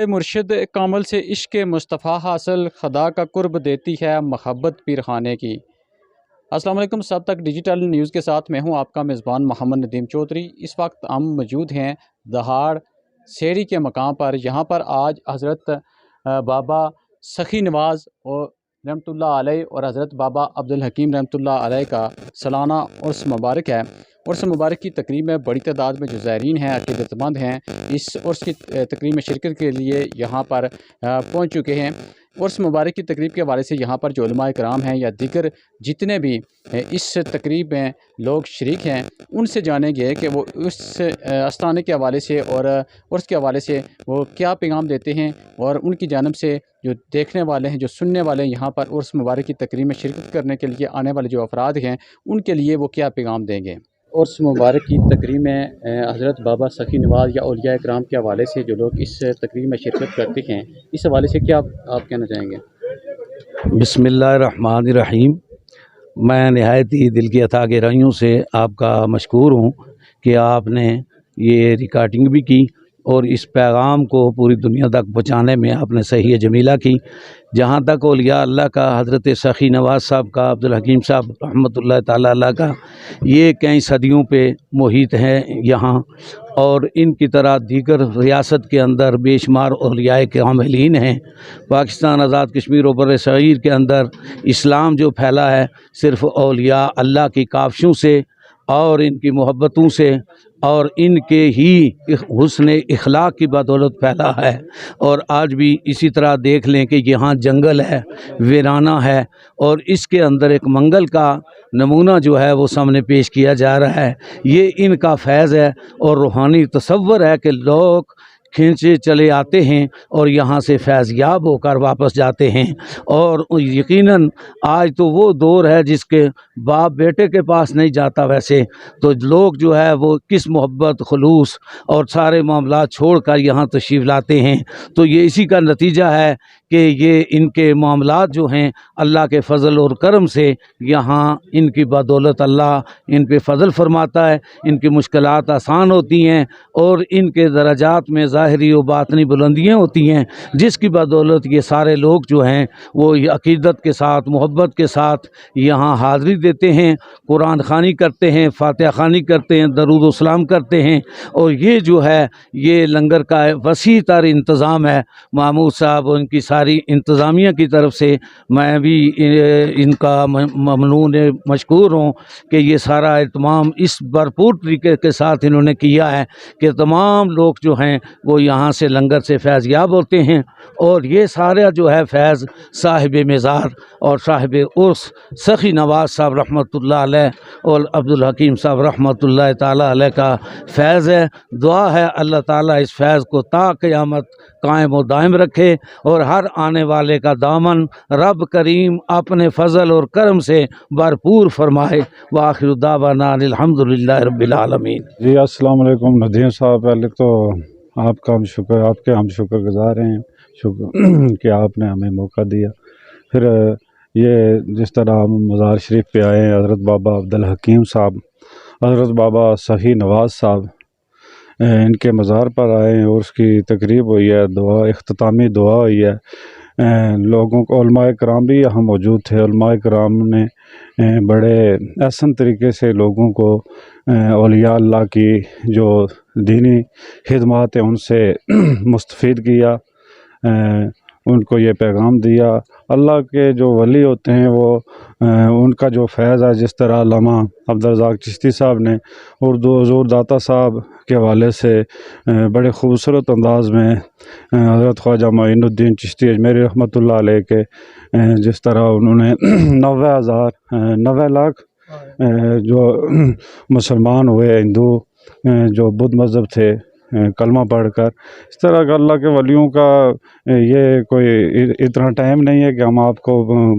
مرشد کامل سے عشق مصطفیٰ حاصل، خدا کا قرب دیتی ہے محبت پیر خانے کی۔ السلام علیکم، سب تک ڈیجیٹل نیوز کے ساتھ میں ہوں آپ کا میزبان محمد ندیم چودھری۔ اس وقت ہم موجود ہیں دہاڑ سیری کے مقام پر۔ یہاں پر آج حضرت بابا سخی نواز اور رحمۃ اللہ علیہ اور حضرت بابا عبدالحکیم رحمۃ اللہ علیہ کا سالانہ عرس مبارک ہے۔ عرس مبارک کی تقریب میں بڑی تعداد میں جو زائرین ہیں، عقیدت مند ہیں، اس عرس کی تقریب میں شرکت کے لیے یہاں پر پہنچ چکے ہیں۔ عرس مبارک کی تقریب کے حوالے سے یہاں پر جو علماء کرام ہیں یا دیگر جتنے بھی اس تقریب میں لوگ شریک ہیں، ان سے جانیں گے کہ وہ اس استانے کے حوالے سے اور عرس کے حوالے سے وہ کیا پیغام دیتے ہیں، اور ان کی جانب سے جو دیکھنے والے ہیں، جو سننے والے ہیں، یہاں پر عرس مبارک کی تقریب میں شرکت کرنے کے لیے آنے والے جو افراد ہیں، ان کے لیے وہ کیا پیغام دیں گے۔ عرس مبارک کی تقریب میں حضرت بابا سخی نواز یا اولیاء کرام کے حوالے سے جو لوگ اس تقریب میں شرکت کرتے ہیں، اس حوالے سے کیا آپ کہنا چاہیں گے؟ بسم اللہ الرحمن الرحیم۔ میں نہایت ہی دل کی عطا گہرائیوں سے آپ کا مشکور ہوں کہ آپ نے یہ ریکارڈنگ بھی کی اور اس پیغام کو پوری دنیا تک پہنچانے میں آپ نے صحیح جمیلہ کی۔ جہاں تک اولیاء اللہ کا حضرت سخی نواز صاحب کا، عبدالحکیم صاحب رحمۃ اللہ تعالیٰ علیہ کا، یہ کئی صدیوں پہ محیط ہے یہاں، اور ان کی طرح دیگر ریاست کے اندر بے شمار اولیاء کاملین ہیں۔ پاکستان آزاد کشمیر و بر صغیر کے اندر اسلام جو پھیلا ہے صرف اولیاء اللہ کی کاوشوں سے اور ان کی محبتوں سے اور ان کے ہی حسن اخلاق کی بدولت پھیلا ہے۔ اور آج بھی اسی طرح دیکھ لیں کہ یہاں جنگل ہے، ویرانہ ہے، اور اس کے اندر ایک منگل کا نمونہ جو ہے وہ سامنے پیش کیا جا رہا ہے۔ یہ ان کا فیض ہے اور روحانی تصور ہے کہ لوگ کھینچے چلے آتے ہیں اور یہاں سے فیض یاب ہو کر واپس جاتے ہیں۔ اور یقیناً آج تو وہ دور ہے جس کے باپ بیٹے کے پاس نہیں جاتا، ویسے تو لوگ جو ہے وہ کس محبت، خلوص اور سارے معاملات چھوڑ کر یہاں تشریف لاتے ہیں۔ تو یہ اسی کا نتیجہ ہے کہ یہ ان کے معاملات جو ہیں اللہ کے فضل اور کرم سے یہاں ان کی بدولت اللہ ان پہ فضل فرماتا ہے، ان کی مشکلات آسان ہوتی ہیں اور ان کے درجات میں ظاہری و باطنی بلندیاں ہوتی ہیں، جس کی بدولت یہ سارے لوگ جو ہیں وہ عقیدت کے ساتھ، محبت کے ساتھ یہاں حاضری دیتے ہیں، قرآن خوانی کرتے ہیں، فاتحہ خوانی کرتے ہیں، درود و سلام کرتے ہیں۔ اور یہ جو ہے یہ لنگر کا وسیع تر انتظام ہے محمود صاحب اور ان کی ساری انتظامیہ کی طرف سے۔ میں بھی ان کا ممنون مشکور ہوں کہ یہ سارا اہتمام اس بھرپور طریقے کے ساتھ انہوں نے کیا ہے کہ تمام لوگ جو ہیں وہ یہاں سے لنگر سے فیض یاب ہوتے ہیں۔ اور یہ سارا جو ہے فیض صاحب مزار اور صاحب عرس سخی نواز صاحب رحمۃ اللہ علیہ اور عبدالحکیم صاحب رحمۃ اللہ تعالیٰ علیہ کا فیض ہے۔ دعا ہے اللہ تعالیٰ اس فیض کو تا قیامت قائم و دائم رکھے اور ہر آنے والے کا دامن رب کریم اپنے فضل اور کرم سے بھرپور فرمائے۔ وآخر دعوانا الحمد للہ رب العالمین۔ جی السلام علیکم ندیم صاحب، پہلے تو آپ کا ہم شکر گزار ہیں کہ آپ نے ہمیں موقع دیا۔ پھر یہ جس طرح ہم مزار شریف پہ آئے ہیں، حضرت بابا عبدالحکیم صاحب، حضرت بابا سخی نواز صاحب، ان کے مزار پر آئے ہیں اور اس کی تقریب ہوئی ہے، اختتامی دعا ہوئی ہے۔ لوگوں کو علماء کرام بھی یہاں موجود تھے۔ علماء کرام نے بڑے احسن طریقے سے لوگوں کو اولیاء اللہ کی جو دینی خدمات ہیں ان سے مستفید کیا، ان کو یہ پیغام دیا۔ اللہ کے جو ولی ہوتے ہیں وہ ان کا جو فیض ہے، جس طرح علامہ عبدالرزاق چشتی صاحب نے اردو حضور داتا صاحب کے حوالے سے بڑے خوبصورت انداز میں حضرت خواجہ معین الدین چشتی اجمیری رحمۃ اللہ علیہ کے جس طرح انہوں نے 90 لاکھ جو مسلمان ہوئے، ہندو جو بدھ مذہب تھے، کلمہ پڑھ کر، اس طرح کا اللہ کے ولیوں کا یہ کوئی اتنا ٹائم نہیں ہے کہ ہم آپ کو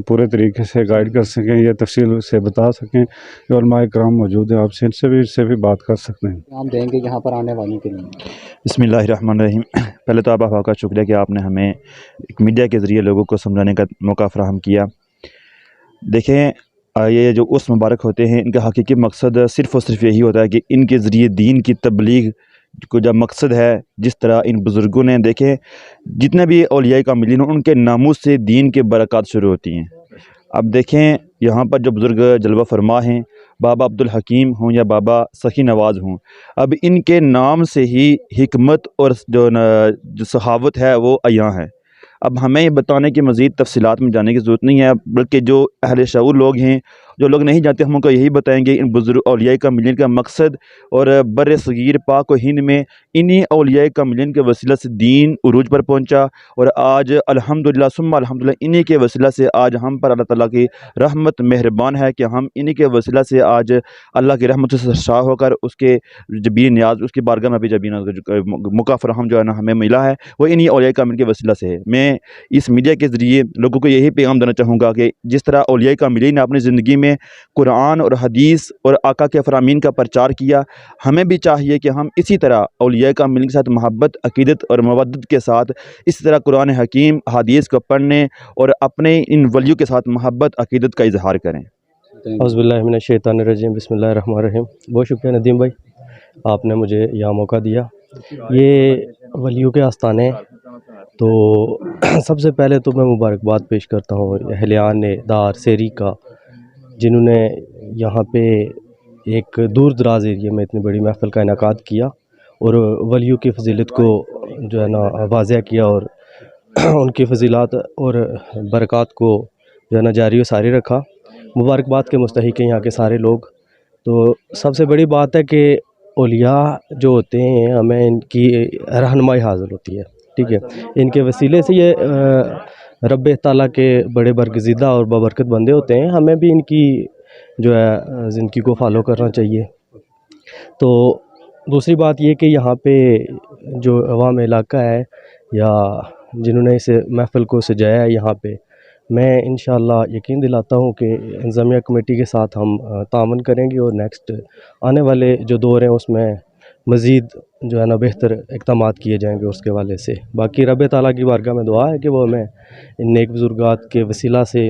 پورے طریقے سے گائیڈ کر سکیں، یہ تفصیل سے بتا سکیں۔ جو علماء کرام موجود ہیں، آپ سے ان سے بھی بات کر سکتے ہیں۔ ہم دیں گے یہاں پر آنے والوں کے لیے۔ بسم اللہ الرحمن الرحیم۔ پہلے تو آپ کا شکریہ کہ آپ نے ہمیں ایک میڈیا کے ذریعے لوگوں کو سمجھانے کا موقع فراہم کیا۔ دیکھیں، یہ جو عرس مبارک ہوتے ہیں، ان کا حقیقی مقصد صرف اور صرف یہی ہوتا ہے کہ ان کے ذریعے دین کی تبلیغ کو جب مقصد ہے، جس طرح ان بزرگوں نے دیکھیں جتنے بھی اولیاء کاملین ان کے ناموس سے دین کے برکات شروع ہوتی ہیں۔ اب دیکھیں یہاں پر جو بزرگ جلوہ فرما ہیں، بابا عبدالحکیم ہوں یا بابا سخی نواز ہوں، اب ان کے نام سے ہی حکمت اور جو سخاوت ہے وہ عیاں ہے۔ اب ہمیں یہ بتانے کی مزید تفصیلات میں جانے کی ضرورت نہیں ہے، بلکہ جو اہل شعور لوگ ہیں، جو لوگ نہیں جانتے، ہم ان کو یہی بتائیں گے ان بزرگ اولیاء کاملین کا مقصد اور بر صغیر پاک و ہند میں انہی اولیاء کاملین کے وسیلہ سے دین عروج پر پہنچا، اور آج الحمدللہ ثم الحمدللہ انہی کے وسیلہ سے آج ہم پر اللہ تعالیٰ کی رحمت مہربان ہے کہ ہم انہی کے وسیلہ سے آج اللہ کی رحمت سے سرشار ہو کر اس کے جبین نیاز، اس کی بارگاہ میں بھی جبین موقع فراہم جو ہے نا ہمیں ملا ہے، وہ انہی اولیاء کاملین کے وسیلہ سے ہے۔ میں اس میڈیا کے ذریعے لوگوں کو یہی پیغام دینا چاہوں گا کہ جس طرح اولیاء کاملین نے اپنی زندگی میں قرآن اور حدیث اور آقا کے فرامین کا پرچار کیا، ہمیں بھی چاہیے کہ ہم اسی طرح اولیاء کاملین کے ساتھ محبت، عقیدت اور مودت کے ساتھ اسی طرح قرآن حکیم حدیث کو پڑھنے اور اپنے ان ولیوں کے ساتھ محبت عقیدت کا اظہار کریں۔ اعوذ باللہ من الشیطان الرجیم، بسم اللہ الرحمن الرحیم۔ بہت شکریہ ندیم بھائی، آپ نے مجھے یہاں موقع دیا۔ یہ ولیوں کے آستانے، تو سب سے پہلے تو میں مبارکباد پیش کرتا ہوں اہلیان دار سیری کا، جنہوں نے یہاں پہ ایک دور دراز ایریے میں اتنی بڑی محفل کا انعقاد کیا اور ولیوں کی فضیلت کو جو ہے نا واضح کیا، اور ان کی فضیلات اور برکات کو جو ہے نا جاری و ساری رکھا۔ مبارکباد کے مستحق ہیں یہاں کے سارے لوگ۔ تو سب سے بڑی بات ہے کہ اولیاء جو ہوتے ہیں ہمیں ان کی رہنمائی حاصل ہوتی ہے، ٹھیک ہے۔ ان کے وسیلے سے یہ رب تعالیٰ کے بڑے برگزیدہ اور بابرکت بندے ہوتے ہیں، ہمیں بھی ان کی جو ہے زندگی کو فالو کرنا چاہیے۔ تو دوسری بات یہ کہ یہاں پہ جو عوام علاقہ ہے یا جنہوں نے اس محفل کو سجایا ہے، یہاں پہ میں انشاءاللہ یقین دلاتا ہوں کہ انتظامیہ کمیٹی کے ساتھ ہم تعاون کریں گے، اور نیکسٹ آنے والے جو دور ہیں اس میں مزید جو ہے نا بہتر اقدامات کیے جائیں گے اس کے حوالے سے۔ باقی رب تعالیٰ کی بارگاہ میں دعا ہے کہ وہ ہمیں ان نیک بزرگات کے وسیلہ سے،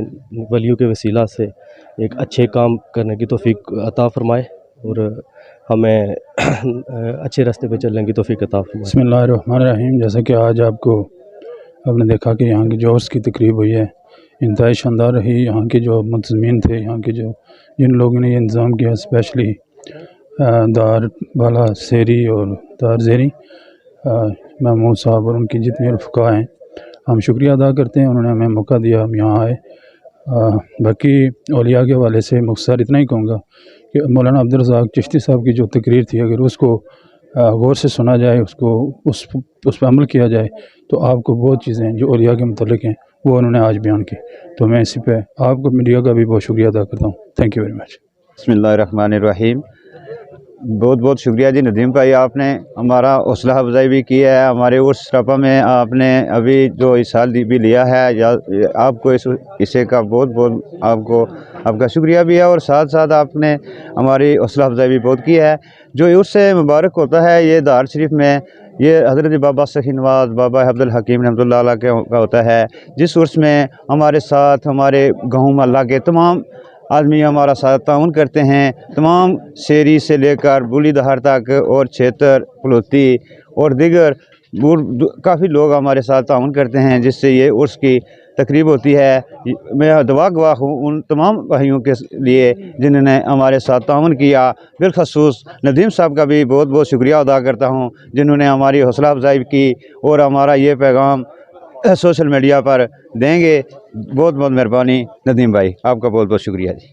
ولیوں کے وسیلہ سے ایک اچھے کام کرنے کی توفیق عطا فرمائے، اور ہمیں اچھے راستے پہ چلنے کی توفیق عطا فرمائے۔ بسم اللہ الرحمن الرحیم۔ جیسا کہ آج آپ نے دیکھا کہ یہاں کی جو عرس کی تقریب ہوئی ہے، انتہائی شاندار رہی۔ یہاں کے جو منتظمین تھے، یہاں کے جن لوگوں نے یہ انتظام کیا، اسپیشلی دار بالا سیری اور دار زیری محمود صاحب اور ان کی جتنے رفقا ہیں، ہم شکریہ ادا کرتے ہیں، انہوں نے ہمیں موقع دیا، ہم یہاں آئے۔ باقی اولیاء کے حوالے سے مختصر اتنا ہی کہوں گا کہ مولانا عبدالرزاق چشتی صاحب کی جو تقریر تھی، اگر اس کو غور سے سنا جائے، اس پہ عمل کیا جائے، تو آپ کو بہت چیزیں جو اولیاء کے متعلق ہیں وہ انہوں نے آج بیان کی۔ تو میں اسی پہ آپ کو میڈیا کا بھی بہت شکریہ ادا کرتا ہوں۔ Thank you very much. بسم اللہ الرحمن الرحیم۔ بہت بہت شکریہ جی ندیم بھائی، آپ نے ہمارا حوصلہ افزائی بھی کی ہے۔ ہمارے اس رپا میں آپ نے ابھی جو حصہ بھی لیا ہے، یا آپ کو اس حصے کا بہت بہت آپ کا شکریہ بھی ہے، اور ساتھ ساتھ آپ نے ہماری حوصلہ افزائی بھی بہت کی ہے۔ جو عرس مبارک ہوتا ہے یہ دار شریف میں، یہ حضرت بابا سخی نواز بابا عبدالحکیم رحمۃ اللہ علیہ کا ہوتا ہے، جس عرس میں ہمارے ساتھ ہمارے گاؤں محلہ کے تمام آدمی ہمارا ساتھ تعاون کرتے ہیں، تمام شیری سے لے کر بولی دہار تک، اور چھیتر پلوتی اور دیگر کافی لوگ ہمارے ساتھ تعاون کرتے ہیں، جس سے یہ عرس کی تقریب ہوتی ہے۔ میں دعا گواہ ہوں ان تمام بھائیوں کے لیے جنہوں نے ہمارے ساتھ تعاون کیا۔ بالخصوص ندیم صاحب کا بھی بہت بہت شکریہ ادا کرتا ہوں، جنہوں نے ہماری حوصلہ افزائی کی اور ہمارا یہ پیغام سوشل میڈیا پر دیں گے۔ بہت بہت مہربانی ندیم بھائی، آپ کا بہت بہت شکریہ جی۔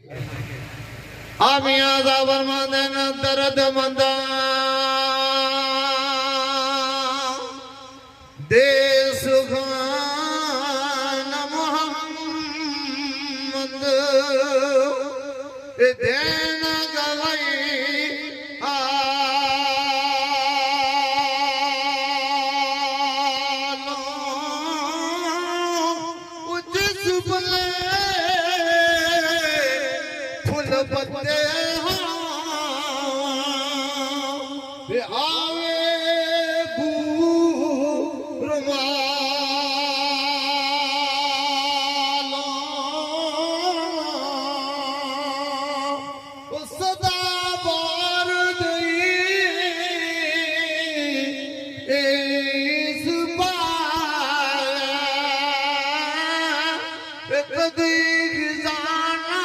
کدی خزانہ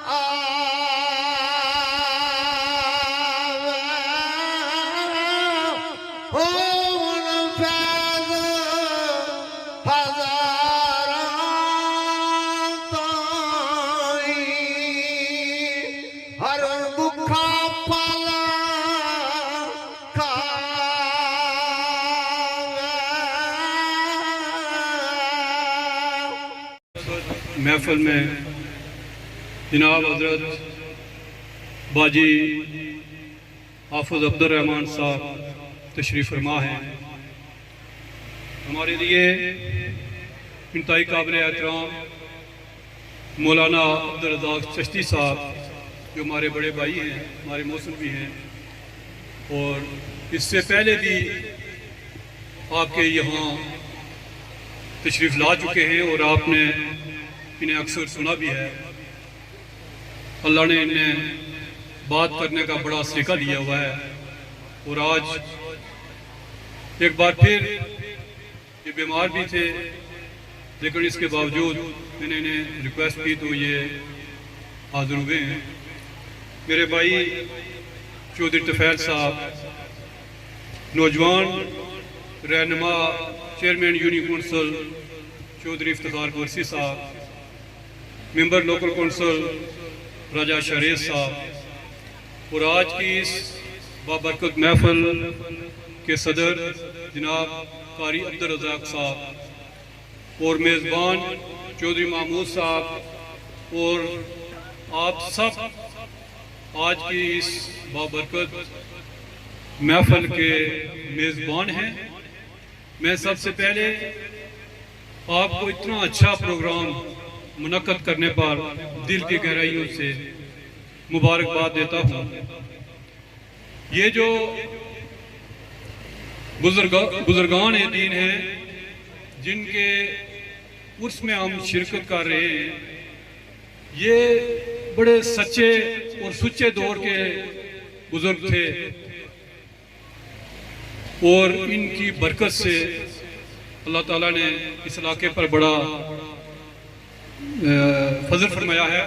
آوے ہون فیض ہزاراں تائیں ہر بکھا پالا محفل میں جناب حضرت باجی حافظ عبد الرحمن صاحب تشریف فرما ہیں. ہمارے لیے انتہائی قابل احترام مولانا عبدالرزاق چشتی صاحب جو ہمارے بڑے بھائی ہیں, ہمارے موسم بھی ہیں, اور اس سے پہلے بھی آپ کے یہاں تشریف لا چکے ہیں اور آپ نے انہیں اکثر سنا بھی ہے. اللہ نے انہیں بات کرنے کا بڑا سلیقہ دیا ہوا ہے, اور آج ایک بار پھر یہ بیمار بھی تھے, لیکن اس کے باوجود میں نے انہیں ریکویسٹ کی تو یہ حاضر ہوئے ہیں. میرے بھائی چودھری طفیل صاحب, نوجوان رہنما chairman union council Chaudhry Iftikhar Qureshi صاحب, ممبر لوکل کونسل راجہ شریف صاحب, اور آج کی اس بابرکت محفل کے صدر جناب قاری عبدالرزاق صاحب, اور میزبان چودھری محمود صاحب, اور آپ سب آج کی اس بابرکت محفل کے میزبان ہیں. میں سب سے پہلے آپ کو اتنا اچھا پروگرام منعقد کرنے پر دل کی گہرائیوں سے مبارکباد دیتا ہوں. یہ جو بزرگان دین ہیں جن کے عرس میں ہم شرکت کر رہے ہیں, یہ بڑے سچے اور سچے دور کے بزرگ تھے, اور ان کی برکت سے اللہ تعالیٰ نے اس علاقے پر بڑا فضل فرمایا ہے.